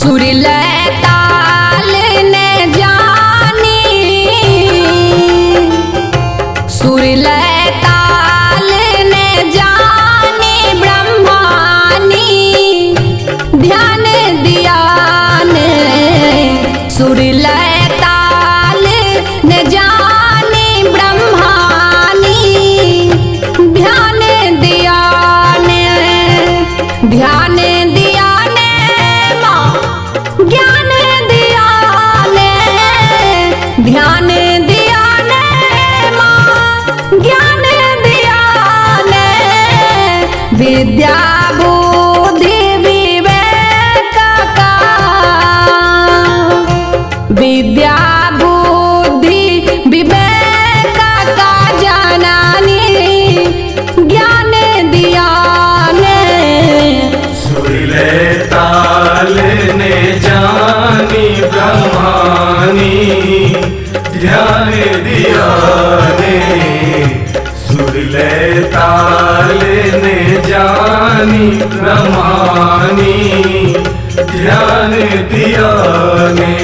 सुरीले ताल ने जानी, सुरीले ताल ने जानी ब्रह्मानी, ध्यान दिया ने सुरीले ताल ने जानी ब्रह्मानी, ध्यान दिया ने, ध्यान दिया ने माँ, ज्ञान दिया ने, ध्यान दिया ने माँ, ज्ञान दिया ने, विद्या बुद्धि विवेक का, विद्या बुद्धि विवेक का जनानी, ज्ञान दिया ने सुरीले ताल ने जानी ब्रह्मानी, ध्यान दिया ने सुरीले ताल ने जानी ब्रह्मानी, ध्यान दिया ने।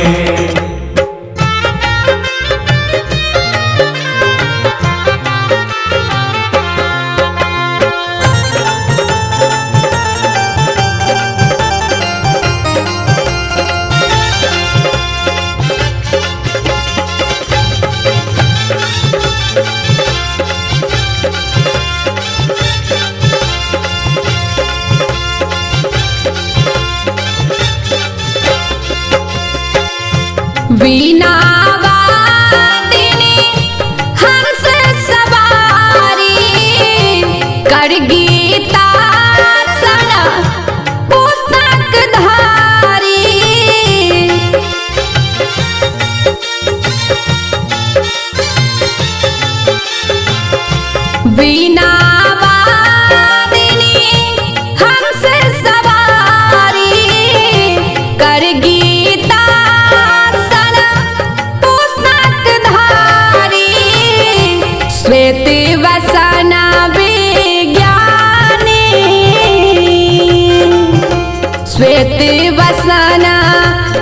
वीणा वादिनी हंस सवारी, कर गीता सन पुस्तक धारी, वीणा वादिनी हंस सवारी, कर गीता श्वेत वसन विज्ञानी, श्वेत वसन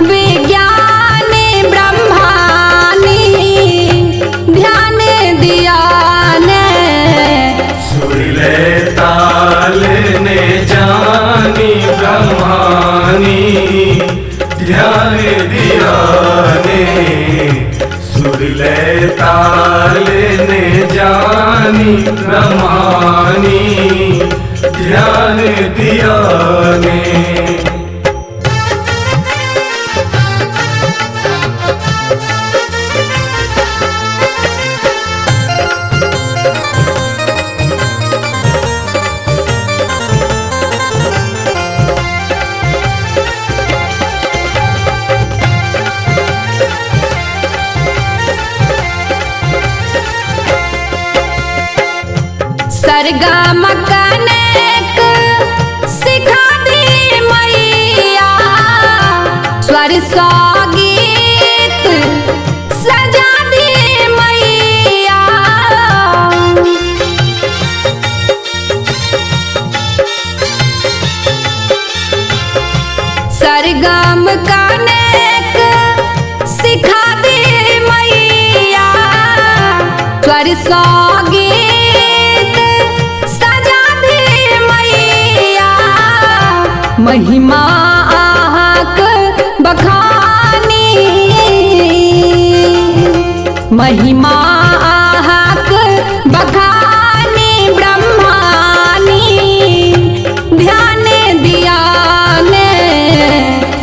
विज्ञानी ब्रह्मानी, ध्यान दिया ने सुरीले ताल ने जानी ब्रह्मानी, ध्यान दिया ने सुरीले ताल ने जानी ब्रह्मानी, ध्यान दिया ने। सरगम कनेक सिखा दी मैया, स्वर संगीत सजा दी मैया, सरगम कनेक सिखा दी मैया, स्वर संगीत महिमा आहक बखानी, महिमा आहक बखानी ब्रह्मानी, ध्यान दिया ने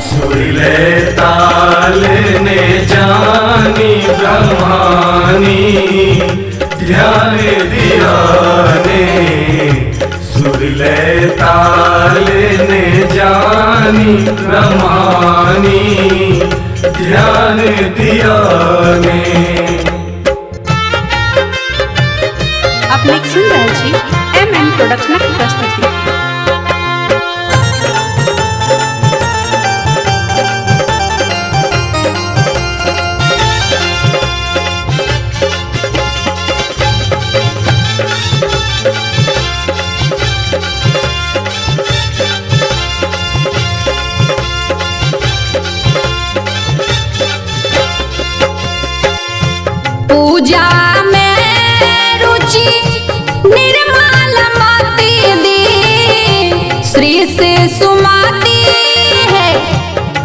सुरीले ताल ने जानी ब्रह्मानी, ध्यान दिया ने सुरीले ताल ने जानी ब्रह्मानी, ध्यान दिया ने। अपने सुन रहे छी MM प्रोडक्शन की प्रस्तुति।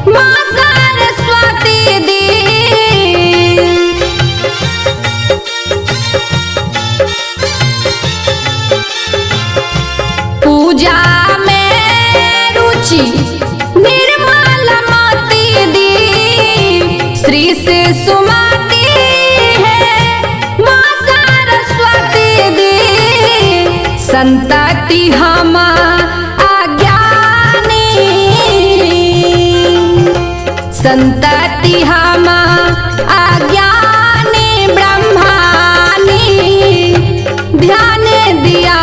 माँ सरस्वती दी पूजा में रुचि निर्मल मति दी श्री से सुमति है माँ सरस्वती दी संतति हम अज्ञानी संतति हम अज्ञानी ब्रह्मानी ध्यान दिया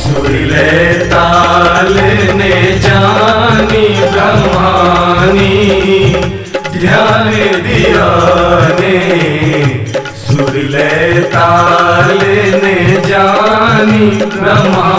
सुरीले ताल ने जानी ब्रह्मानी ध्यान दिया ने सुरीले ताल ने जानी ब्रह्मानी